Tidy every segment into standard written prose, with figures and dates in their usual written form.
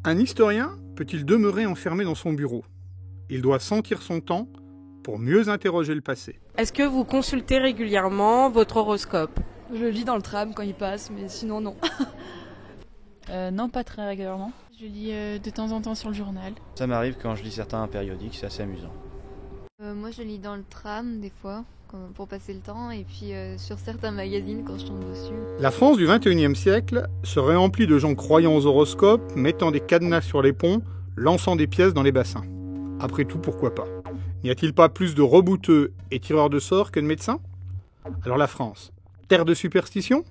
Un historien peut-il demeurer enfermé dans son bureau? Il doit sentir son temps pour mieux interroger le passé. Est-ce que vous consultez régulièrement votre horoscope? Je le lis dans le tram quand il passe, mais sinon non. Non, pas très régulièrement. Je lis de temps en temps sur le journal. Ça m'arrive quand je lis certains périodiques, c'est assez amusant. Moi je lis dans le tram des fois pour passer le temps et puis sur certains magazines quand je tombe dessus. La France du XXIe siècle serait emplie de gens croyant aux horoscopes, mettant des cadenas sur les ponts, lançant des pièces dans les bassins. Après tout, pourquoi pas? N'y a-t-il pas plus de rebouteux et tireurs de sorts que de médecins? Alors la France, terre de superstition?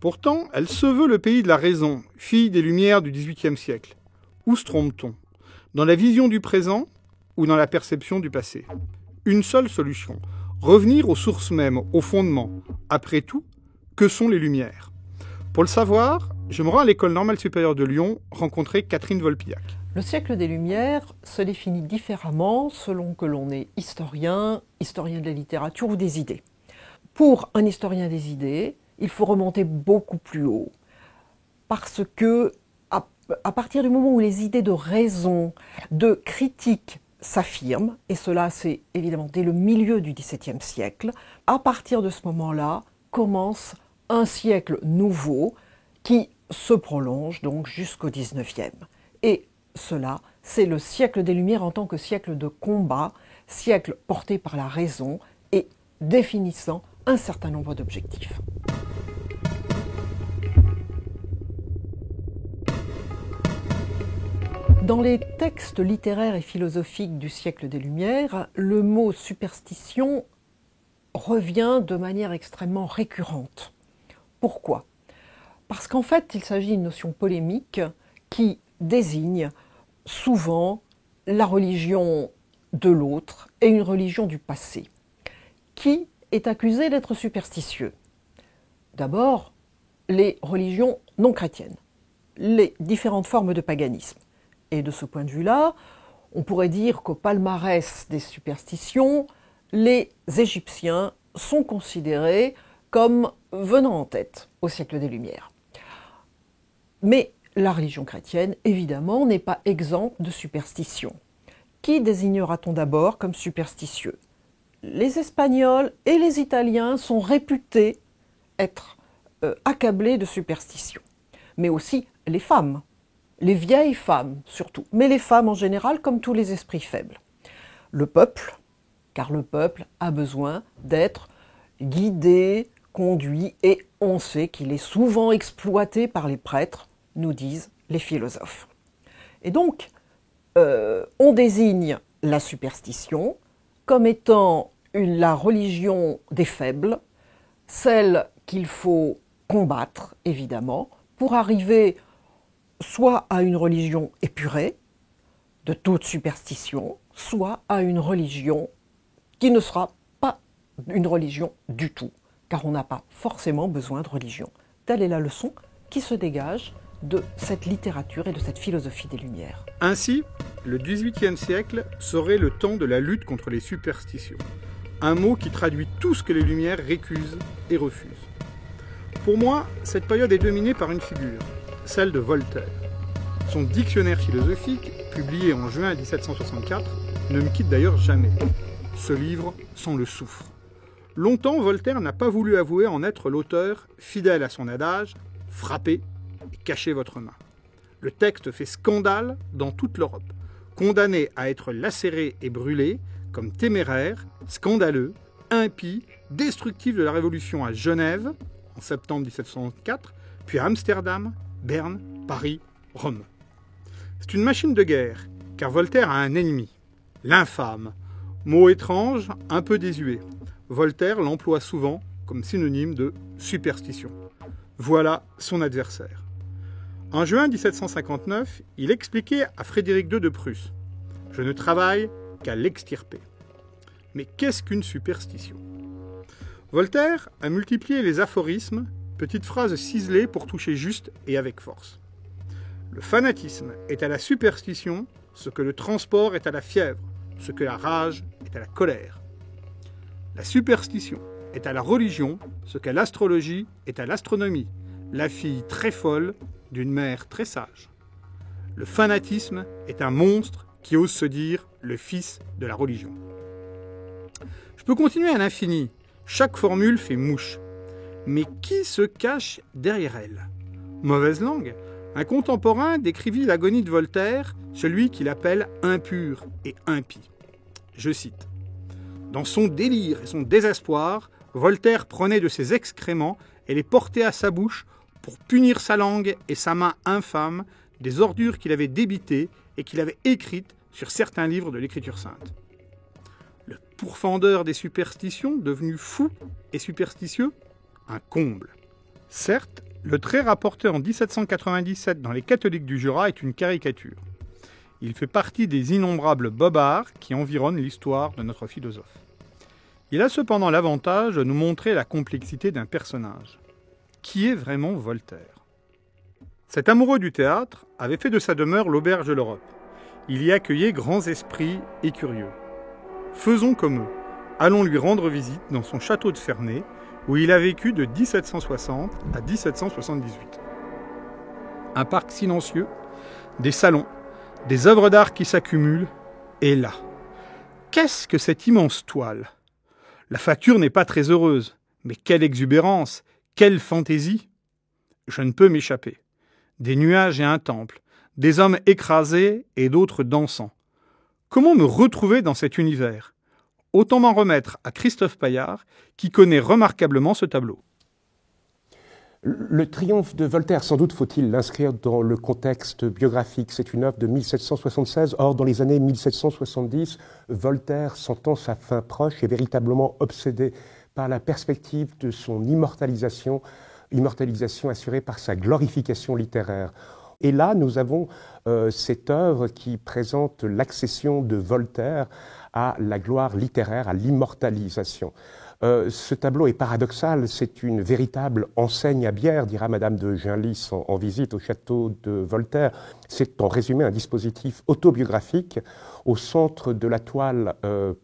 Pourtant, elle se veut le pays de la raison, fille des Lumières du XVIIIe siècle. Où se trompe-t-on? Dans la vision du présent ou dans la perception du passé? Une seule solution, revenir aux sources mêmes, aux fondements. Après tout, que sont les Lumières? Pour le savoir, je me rends à l'École normale supérieure de Lyon rencontrer Catherine Volpillac. Le siècle des Lumières se définit différemment selon que l'on est historien de la littérature ou des idées. Pour un historien des idées, il faut remonter beaucoup plus haut, parce que à partir du moment où les idées de raison, de critique s'affirment, et cela c'est évidemment dès le milieu du XVIIe siècle, à partir de ce moment-là commence un siècle nouveau qui se prolonge donc jusqu'au XIXe. Et cela, c'est le siècle des Lumières en tant que siècle de combat, siècle porté par la raison et définissant un certain nombre d'objectifs. Dans les textes littéraires et philosophiques du siècle des Lumières, le mot superstition revient de manière extrêmement récurrente. Pourquoi? Parce qu'en fait, il s'agit d'une notion polémique qui désigne souvent la religion de l'autre et une religion du passé. Qui est accusé d'être superstitieux? D'abord, les religions non chrétiennes, les différentes formes de paganisme. Et de ce point de vue-là, on pourrait dire qu'au palmarès des superstitions, les Égyptiens sont considérés comme venant en tête au siècle des Lumières. Mais la religion chrétienne, évidemment, n'est pas exempte de superstition. Qui désignera-t-on d'abord comme superstitieux? Les Espagnols et les Italiens sont réputés être accablés de superstition, mais aussi les femmes. Les vieilles femmes surtout, mais les femmes en général comme tous les esprits faibles. Le peuple, car le peuple a besoin d'être guidé, conduit, et on sait qu'il est souvent exploité par les prêtres, nous disent les philosophes. Et donc, on désigne la superstition comme étant la religion des faibles, celle qu'il faut combattre, évidemment, pour arriver soit à une religion épurée, de toute superstition, soit à une religion qui ne sera pas une religion du tout, car on n'a pas forcément besoin de religion. Telle est la leçon qui se dégage de cette littérature et de cette philosophie des Lumières. Ainsi, le XVIIIe siècle serait le temps de la lutte contre les superstitions. Un mot qui traduit tout ce que les Lumières récusent et refusent. Pour moi, cette période est dominée par une figure, celle de Voltaire. Son dictionnaire philosophique, publié en juin 1764, ne me quitte d'ailleurs jamais. Ce livre s'en le souffre. Longtemps, Voltaire n'a pas voulu avouer en être l'auteur, fidèle à son adage « frappez et cachez votre main ». Le texte fait scandale dans toute l'Europe, condamné à être lacéré et brûlé comme téméraire, scandaleux, impie, destructif de la Révolution à Genève, en septembre 1764, puis à Amsterdam, Berne, Paris, Rome. C'est une machine de guerre, car Voltaire a un ennemi, l'infâme. Mot étrange, un peu désuet. Voltaire l'emploie souvent comme synonyme de superstition. Voilà son adversaire. En juin 1759, il expliquait à Frédéric II de Prusse « Je ne travaille qu'à l'extirper ». Mais qu'est-ce qu'une superstition? Voltaire a multiplié les aphorismes, petites phrases ciselées pour toucher juste et avec force. Le fanatisme est à la superstition ce que le transport est à la fièvre, ce que la rage est à la colère. La superstition est à la religion ce que l'astrologie est à l'astronomie, la fille très folle d'une mère très sage. Le fanatisme est un monstre qui ose se dire le fils de la religion. Je peux continuer à l'infini. Chaque formule fait mouche. Mais qui se cache derrière elle? Mauvaise langue. Un contemporain décrivit l'agonie de Voltaire, celui qu'il appelle impur et impie. Je cite. Dans son délire et son désespoir, Voltaire prenait de ses excréments et les portait à sa bouche pour punir sa langue et sa main infâme des ordures qu'il avait débitées et qu'il avait écrites sur certains livres de l'Écriture sainte. Le pourfendeur des superstitions, devenu fou et superstitieux, un comble. Certes, le trait rapporté en 1797 dans les catholiques du Jura est une caricature. Il fait partie des innombrables bobards qui environnent l'histoire de notre philosophe. Il a cependant l'avantage de nous montrer la complexité d'un personnage. Qui est vraiment Voltaire? Cet amoureux du théâtre avait fait de sa demeure l'auberge de l'Europe. Il y accueillait grands esprits et curieux. Faisons comme eux. Allons lui rendre visite dans son château de Ferney, où il a vécu de 1760 à 1778. Un parc silencieux, des salons, des œuvres d'art qui s'accumulent, et là. Qu'est-ce que cette immense toile? La facture n'est pas très heureuse, mais quelle exubérance, quelle fantaisie! Je ne peux m'échapper. Des nuages et un temple, des hommes écrasés et d'autres dansant. Comment me retrouver dans cet univers? Autant m'en remettre à Christophe Paillard, qui connaît remarquablement ce tableau. Le triomphe de Voltaire, sans doute faut-il l'inscrire dans le contexte biographique. C'est une œuvre de 1776. Or, dans les années 1770, Voltaire, sentant sa fin proche, est véritablement obsédé par la perspective de son immortalisation assurée par sa glorification littéraire. Et là, nous avons cette œuvre qui présente l'accession de Voltaire à la gloire littéraire, à l'immortalisation. Ce tableau est paradoxal, c'est une véritable enseigne à bière, dira Madame de Genlis en visite au château de Voltaire. C'est en résumé un dispositif autobiographique. Au centre de la toile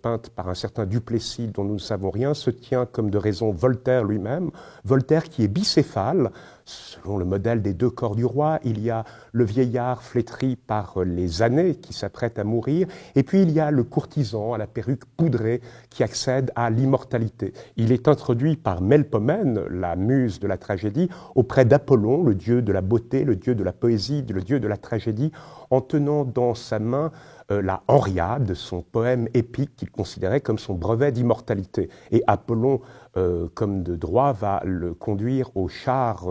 peinte par un certain Duplessis dont nous ne savons rien se tient comme de raison Voltaire lui-même. Voltaire qui est bicéphale, selon le modèle des deux corps du roi. Il y a le vieillard flétri par les années qui s'apprête à mourir, et puis il y a le courtisan à la perruque poudrée qui accède à l'immortalité. Il est introduit par Melpomène, la muse de la tragédie, auprès d'Apollon, le dieu de la beauté, le dieu de la poésie, le dieu de la tragédie, en tenant dans sa main la Henriade, son poème épique qu'il considérait comme son brevet d'immortalité. Et Apollon, comme de droit, va le conduire au char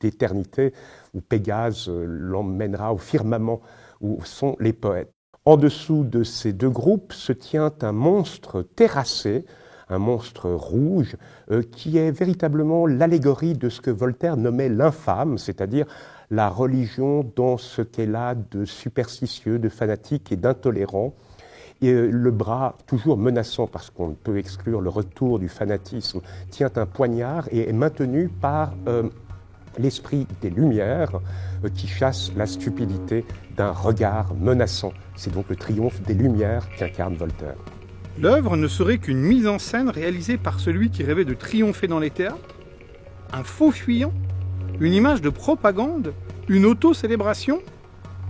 d'éternité, où Pégase l'emmènera au firmament où sont les poètes. En dessous de ces deux groupes se tient un monstre terrassé, un monstre rouge, qui est véritablement l'allégorie de ce que Voltaire nommait l'infâme, c'est-à-dire la religion dans ce qu'elle a de superstitieux, de fanatique et d'intolérant. Et le bras, toujours menaçant, parce qu'on ne peut exclure le retour du fanatisme, tient un poignard et est maintenu par l'esprit des Lumières qui chasse la stupidité d'un regard menaçant. C'est donc le triomphe des Lumières qu'incarne Voltaire. L'œuvre ne serait qu'une mise en scène réalisée par celui qui rêvait de triompher dans les théâtres? Un faux fuyant? Une image de propagande? Une auto-célébration?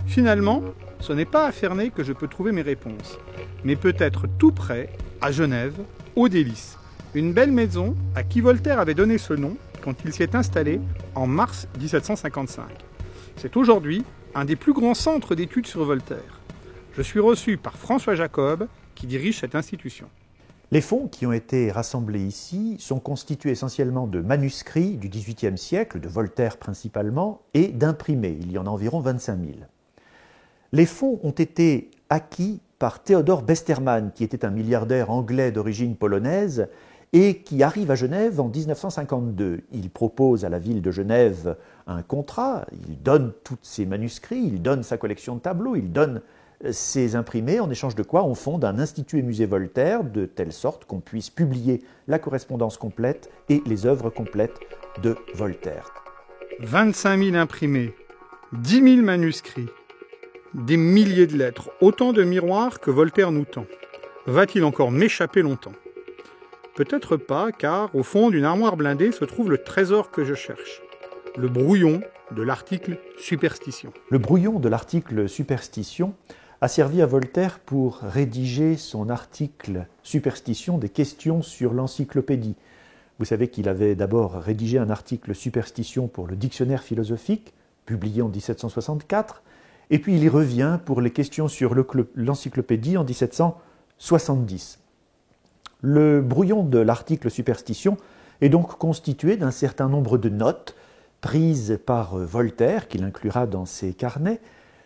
Finalement, ce n'est pas à Ferney que je peux trouver mes réponses, mais peut-être tout près, à Genève, aux Délices, une belle maison à qui Voltaire avait donné ce nom quand il s'y est installé en mars 1755. C'est aujourd'hui un des plus grands centres d'études sur Voltaire. Je suis reçu par François Jacob, qui dirige cette institution. Les fonds qui ont été rassemblés ici sont constitués essentiellement de manuscrits du XVIIIe siècle, de Voltaire principalement, et d'imprimés. Il y en a environ 25 000. Les fonds ont été acquis par Theodor Besterman, qui était un milliardaire anglais d'origine polonaise et qui arrive à Genève en 1952. Il propose à la ville de Genève un contrat, il donne tous ses manuscrits, il donne sa collection de tableaux, il donne ses imprimés, en échange de quoi on fonde un institut et musée Voltaire, de telle sorte qu'on puisse publier la correspondance complète et les œuvres complètes de Voltaire. 25 000 imprimés, 10 000 manuscrits, des milliers de lettres, autant de miroirs que Voltaire nous tend. Va-t-il encore m'échapper longtemps? Peut-être pas, car au fond d'une armoire blindée se trouve le trésor que je cherche. Le brouillon de l'article « Superstition ». Le brouillon de l'article « Superstition » a servi à Voltaire pour rédiger son article « Superstition » des questions sur l'encyclopédie. Vous savez qu'il avait d'abord rédigé un article « Superstition » pour le dictionnaire philosophique, publié en 1764, et puis il y revient pour les questions sur l'encyclopédie en 1770. Le brouillon de l'article « Superstition » est donc constitué d'un certain nombre de notes prises par Voltaire, qu'il inclura dans ses carnets,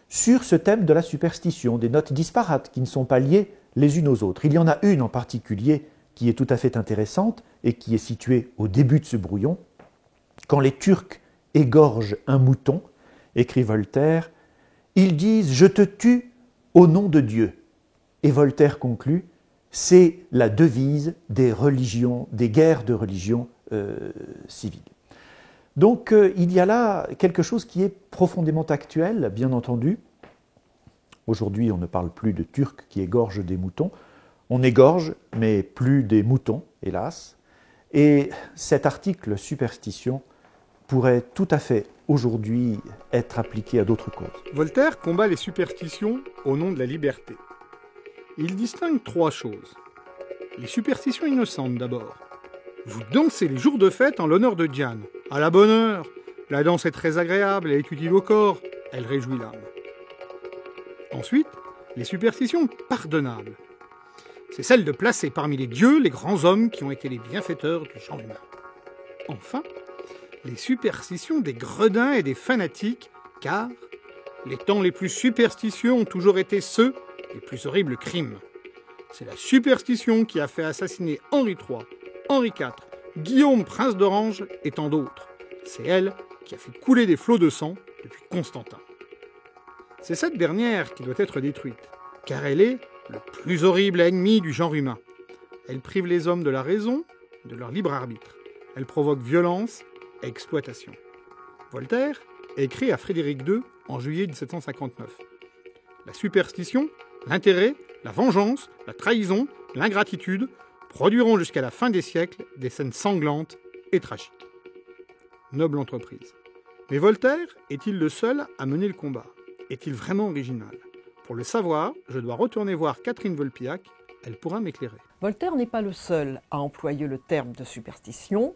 sur ce thème de la superstition, des notes disparates qui ne sont pas liées les unes aux autres. Il y en a une en particulier qui est tout à fait intéressante et qui est située au début de ce brouillon. « Quand les Turcs égorgent un mouton », écrit Voltaire, « ils disent « Je te tue au nom de Dieu ». Et Voltaire conclut « C'est la devise des religions, des guerres de religion civiles ». Donc il y a là quelque chose qui est profondément actuel, bien entendu. Aujourd'hui, on ne parle plus de Turcs qui égorgent des moutons. On égorge, mais plus des moutons, hélas. Et cet article « Superstition » pourrait tout à fait aujourd'hui être appliqué à d'autres causes. Voltaire combat les superstitions au nom de la liberté. Il distingue trois choses. Les superstitions innocentes d'abord. Vous dansez les jours de fête en l'honneur de Diane. À la bonne heure. La danse est très agréable, elle est utile au corps, elle réjouit l'âme. Ensuite, les superstitions pardonnables. C'est celle de placer parmi les dieux les grands hommes qui ont été les bienfaiteurs du genre humain. Enfin, les superstitions des gredins et des fanatiques, car les temps les plus superstitieux ont toujours été ceux des plus horribles crimes. C'est la superstition qui a fait assassiner Henri III, Henri IV, Guillaume, prince d'Orange et tant d'autres. C'est elle qui a fait couler des flots de sang depuis Constantin. C'est cette dernière qui doit être détruite, car elle est le plus horrible ennemi du genre humain. Elle prive les hommes de la raison, de leur libre arbitre. Elle provoque violence et exploitation. Voltaire écrit à Frédéric II en juillet 1759. La superstition, l'intérêt, la vengeance, la trahison, l'ingratitude produiront jusqu'à la fin des siècles des scènes sanglantes et tragiques. Noble entreprise. Mais Voltaire est-il le seul à mener le combat? Est-il vraiment original? Pour le savoir, je dois retourner voir Catherine Volpiac, elle pourra m'éclairer. Voltaire n'est pas le seul à employer le terme de superstition.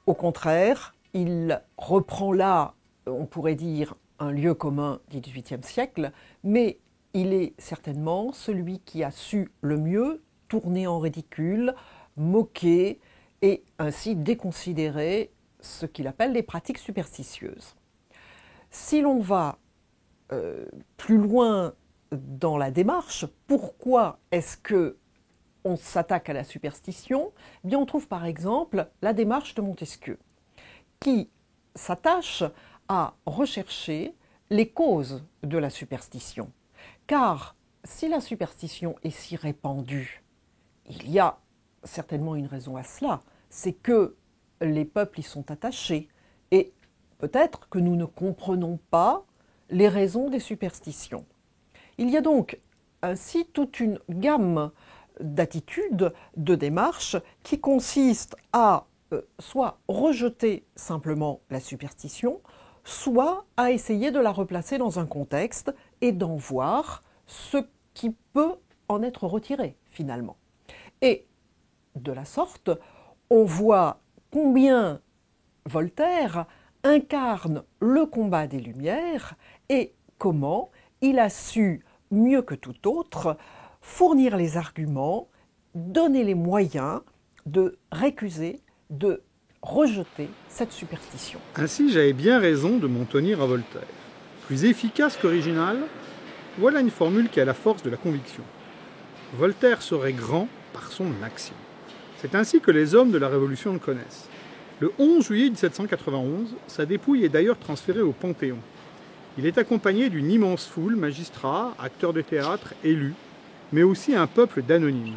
Au contraire, il reprend là, on pourrait dire, un lieu commun du XVIIIe siècle, mais il est certainement celui qui a su le mieux tourner en ridicule, moquer et ainsi déconsidérer ce qu'il appelle les pratiques superstitieuses. Si l'on va plus loin dans la démarche, pourquoi est-ce qu'on s'attaque à la superstition? Eh bien, on trouve par exemple la démarche de Montesquieu, qui s'attache à rechercher les causes de la superstition. Car si la superstition est si répandue, il y a certainement une raison à cela, c'est que les peuples y sont attachés et peut-être que nous ne comprenons pas les raisons des superstitions. Il y a donc ainsi toute une gamme d'attitudes, de démarches qui consistent à soit rejeter simplement la superstition, soit à essayer de la replacer dans un contexte et d'en voir ce qui peut en être retiré finalement. Et de la sorte, on voit combien Voltaire incarne le combat des Lumières et comment il a su, mieux que tout autre, fournir les arguments, donner les moyens de récuser, de rejeter cette superstition. Ainsi, j'avais bien raison de m'en tenir à Voltaire. Plus efficace qu'original, voilà une formule qui a la force de la conviction. Voltaire serait grand par son action. C'est ainsi que les hommes de la Révolution le connaissent. Le 11 juillet 1791, sa dépouille est d'ailleurs transférée au Panthéon. Il est accompagné d'une immense foule, magistrats, acteurs de théâtre, élus, mais aussi un peuple d'anonymes.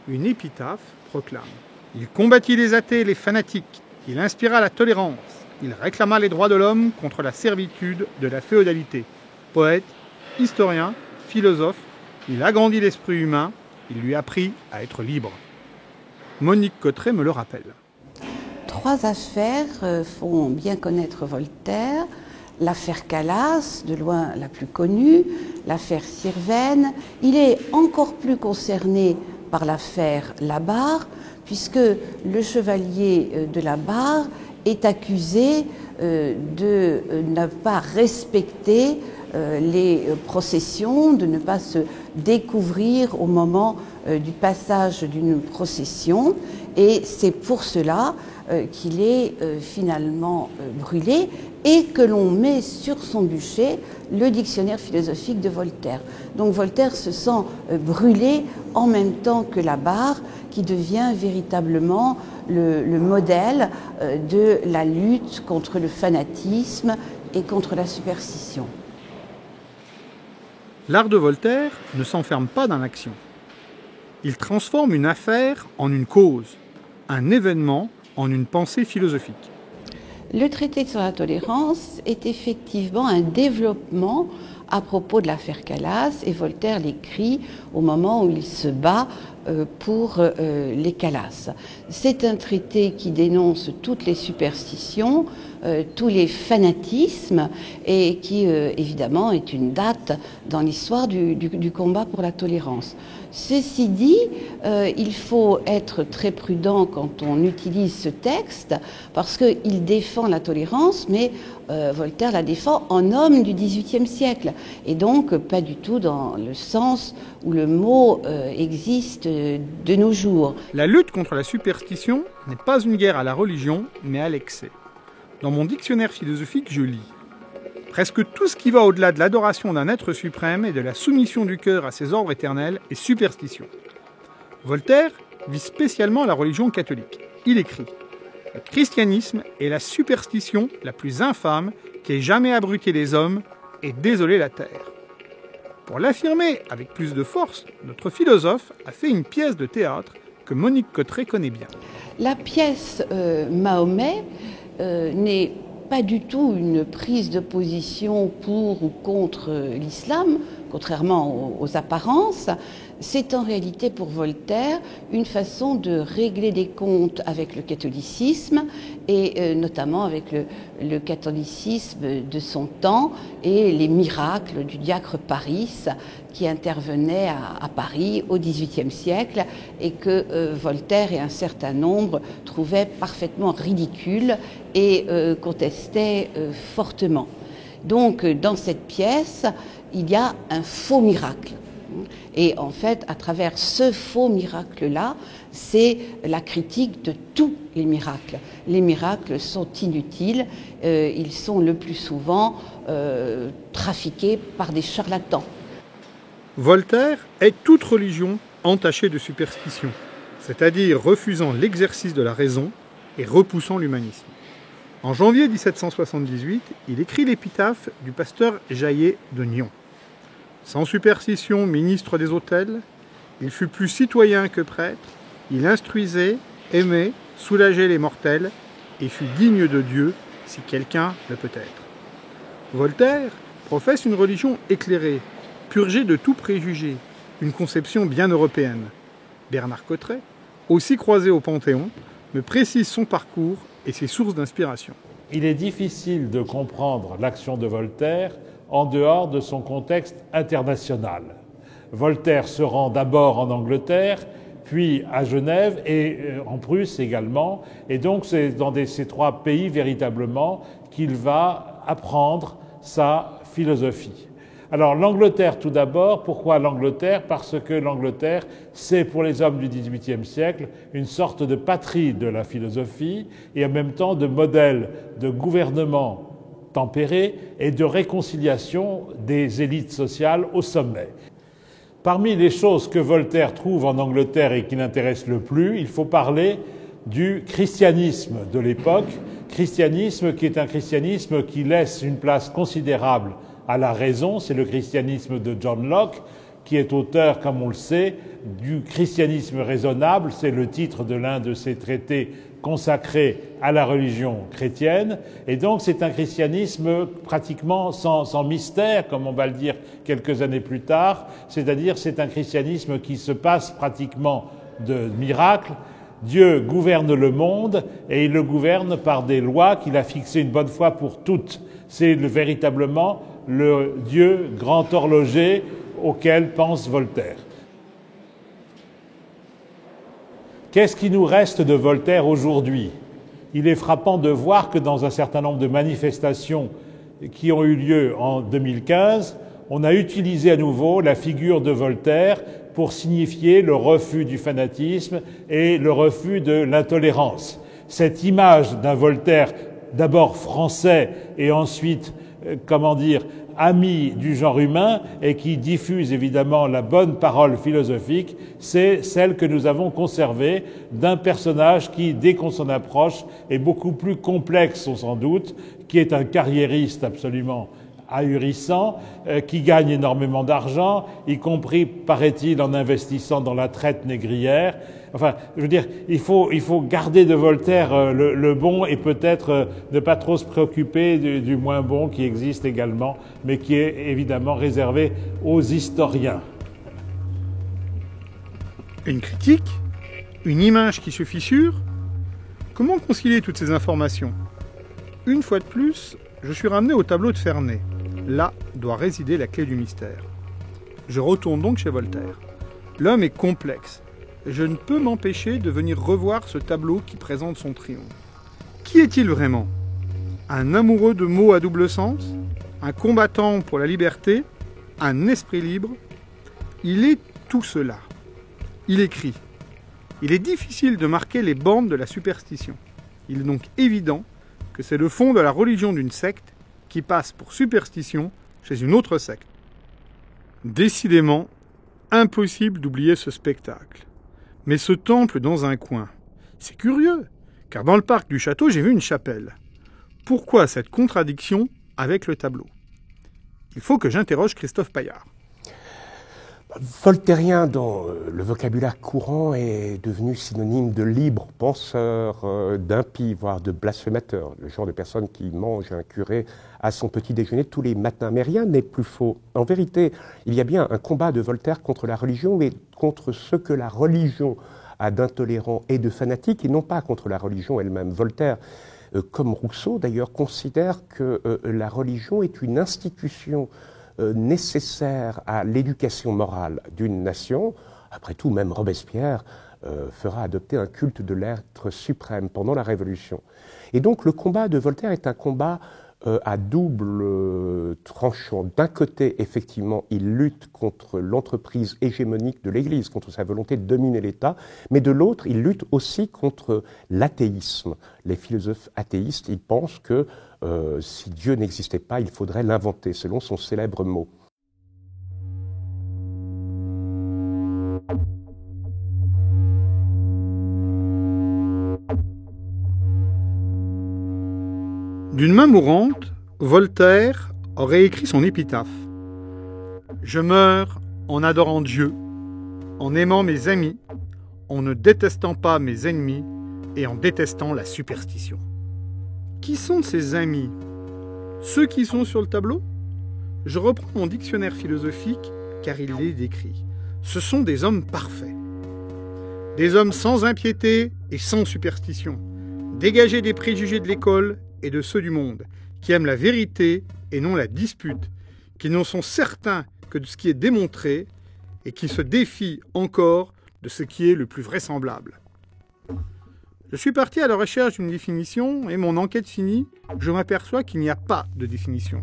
Une épitaphe proclame « Il combattit les athées et les fanatiques, il inspira la tolérance, il réclama les droits de l'homme contre la servitude de la féodalité. Poète, historien, philosophe, il agrandit l'esprit humain, il lui apprit à être libre. » Monique Cotteret me le rappelle. 3 affaires font bien connaître Voltaire. L'affaire Calas, de loin la plus connue, l'affaire Sirven. Il est encore plus concerné par l'affaire Labarre, puisque le chevalier de Labarre est accusé de ne pas respecter les processions, de ne pas se découvrir au moment du passage d'une procession, et c'est pour cela qu'il est finalement brûlé et que l'on met sur son bûcher le dictionnaire philosophique de Voltaire. Donc Voltaire se sent brûlé en même temps que Labarre, qui devient véritablement le modèle de la lutte contre le fanatisme et contre la superstition. L'art de Voltaire ne s'enferme pas dans l'action. Il transforme une affaire en une cause, un événement en une pensée philosophique. Le traité sur la tolérance est effectivement un développement à propos de l'affaire Calas, et Voltaire l'écrit au moment où il se bat pour les Calas. C'est un traité qui dénonce toutes les superstitions, tous les fanatismes, et qui évidemment est une date dans l'histoire du combat pour la tolérance. Ceci dit, il faut être très prudent quand on utilise ce texte, parce qu'il défend la tolérance, mais Voltaire la défend en homme du XVIIIe siècle, et donc pas du tout dans le sens où le mot existe de nos jours. La lutte contre la superstition n'est pas une guerre à la religion, mais à l'excès. Dans mon dictionnaire philosophique, je lis « Presque tout ce qui va au-delà de l'adoration d'un être suprême et de la soumission du cœur à ses ordres éternels est superstition. » Voltaire vise spécialement la religion catholique. Il écrit « Le christianisme est la superstition la plus infâme qui ait jamais abruti les hommes et désolé la terre. » Pour l'affirmer avec plus de force, notre philosophe a fait une pièce de théâtre que Monique Cotteret connaît bien. La pièce Mahomet n'est pas du tout une prise de position pour ou contre l'islam, contrairement aux apparences. C'est en réalité pour Voltaire une façon de régler des comptes avec le catholicisme, et notamment avec le catholicisme de son temps et les miracles du diacre Paris qui intervenait à Paris au XVIIIe siècle, et que Voltaire et un certain nombre trouvaient parfaitement ridicules et contestaient fortement. Donc dans cette pièce, il y a un faux miracle. Et en fait, à travers ce faux miracle-là, c'est la critique de tous les miracles. Les miracles sont inutiles, ils sont le plus souvent trafiqués par des charlatans. Voltaire est toute religion entachée de superstition, c'est-à-dire refusant l'exercice de la raison et repoussant l'humanisme. En janvier 1778, il écrit l'épitaphe du pasteur Jaillet de Nyon. Sans superstition, ministre des autels, il fut plus citoyen que prêtre, il instruisait, aimait, soulageait les mortels, et fut digne de Dieu, si quelqu'un le peut être. Voltaire professe une religion éclairée, purgée de tout préjugé, une conception bien européenne. Bernard Cotteret, aussi croisé au Panthéon, me précise son parcours et ses sources d'inspiration. Il est difficile de comprendre l'action de Voltaire en dehors de son contexte international. Voltaire se rend d'abord en Angleterre, puis à Genève et en Prusse également. Et donc c'est dans ces 3 pays véritablement qu'il va apprendre sa philosophie. Alors l'Angleterre tout d'abord. Pourquoi l'Angleterre? Parce que l'Angleterre, c'est pour les hommes du XVIIIe siècle une sorte de patrie de la philosophie et en même temps de modèle de gouvernement tempéré et de réconciliation des élites sociales au sommet. Parmi les choses que Voltaire trouve en Angleterre et qui l'intéressent le plus, il faut parler du christianisme de l'époque, christianisme qui est un christianisme qui laisse une place considérable à la raison. C'est le christianisme de John Locke, qui est auteur, comme on le sait, du christianisme raisonnable. C'est le titre de l'un de ses traités consacré à la religion chrétienne, et donc c'est un christianisme pratiquement sans mystère, comme on va le dire quelques années plus tard, c'est-à-dire c'est un christianisme qui se passe pratiquement de miracles, Dieu gouverne le monde et il le gouverne par des lois qu'il a fixées une bonne fois pour toutes. C'est véritablement le Dieu grand horloger auquel pense Voltaire. Qu'est-ce qui nous reste de Voltaire aujourd'hui? Il est frappant de voir que dans un certain nombre de manifestations qui ont eu lieu en 2015, on a utilisé à nouveau la figure de Voltaire pour signifier le refus du fanatisme et le refus de l'intolérance. Cette image d'un Voltaire d'abord français et ensuite, ami du genre humain et qui diffuse évidemment la bonne parole philosophique, c'est celle que nous avons conservée d'un personnage qui, dès qu'on s'en approche, est beaucoup plus complexe, sans doute, qui est un carriériste absolument ahurissant, qui gagne énormément d'argent, y compris, paraît-il, en investissant dans la traite négrière. Enfin, je veux dire, il faut garder de Voltaire le bon et peut-être ne pas trop se préoccuper du moins bon qui existe également, mais qui est évidemment réservé aux historiens. Une critique? Une image qui se fissure? Comment concilier toutes ces informations? Une fois de plus, je suis ramené au tableau de Ferney. Là doit résider la clé du mystère. Je retourne donc chez Voltaire. L'homme est complexe. Je ne peux m'empêcher de venir revoir ce tableau qui présente son triomphe. Qui est-il vraiment? Un amoureux de mots à double sens? Un combattant pour la liberté? Un esprit libre? Il est tout cela. Il écrit. Il est difficile de marquer les bornes de la superstition. Il est donc évident que c'est le fond de la religion d'une secte qui passe pour superstition chez une autre secte. Décidément, impossible d'oublier ce spectacle. Mais ce temple dans un coin, c'est curieux, car dans le parc du château, j'ai vu une chapelle. Pourquoi cette contradiction avec le tableau? Il faut que j'interroge Christophe Paillard. Voltairien, dans le vocabulaire courant, est devenu synonyme de libre penseur, d'impie, voire de blasphémateur, le genre de personne qui mange un curé à son petit déjeuner tous les matins. Mais rien n'est plus faux. En vérité, il y a bien un combat de Voltaire contre la religion, mais contre ce que la religion a d'intolérant et de fanatique, et non pas contre la religion elle-même. Voltaire, comme Rousseau d'ailleurs, considère que la religion est une institution nécessaire à l'éducation morale d'une nation. Après tout, même Robespierre fera adopter un culte de l'être suprême pendant la Révolution. Et donc le combat de Voltaire est un combat à double tranchant. D'un côté, effectivement, il lutte contre l'entreprise hégémonique de l'Église, contre sa volonté de dominer l'État, mais de l'autre, il lutte aussi contre l'athéisme. Les philosophes athéistes, ils pensent que si Dieu n'existait pas, il faudrait l'inventer, selon son célèbre mot. D'une main mourante, Voltaire aurait écrit son épitaphe. « Je meurs en adorant Dieu, en aimant mes amis, en ne détestant pas mes ennemis et en détestant la superstition. » Qui sont ces amis? Ceux qui sont sur le tableau? Je reprends mon dictionnaire philosophique car il les décrit. Ce sont des hommes parfaits. Des hommes sans impiété et sans superstition, dégagés des préjugés de l'école et de ceux du monde, qui aiment la vérité et non la dispute, qui n'en sont certains que de ce qui est démontré et qui se défient encore de ce qui est le plus vraisemblable. Je suis parti à la recherche d'une définition et mon enquête finie, je m'aperçois qu'il n'y a pas de définition.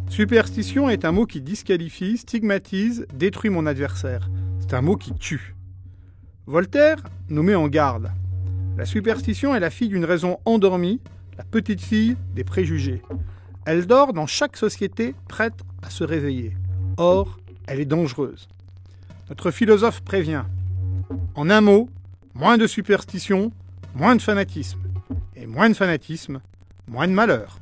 Superstition est un mot qui disqualifie, stigmatise, détruit mon adversaire. C'est un mot qui tue. Voltaire nous met en garde. La superstition est la fille d'une raison endormie, la petite fille des préjugés. Elle dort dans chaque société prête à se réveiller. Or, elle est dangereuse. Notre philosophe prévient. En un mot, moins de superstition, moins de fanatisme. Et moins de fanatisme, moins de malheur.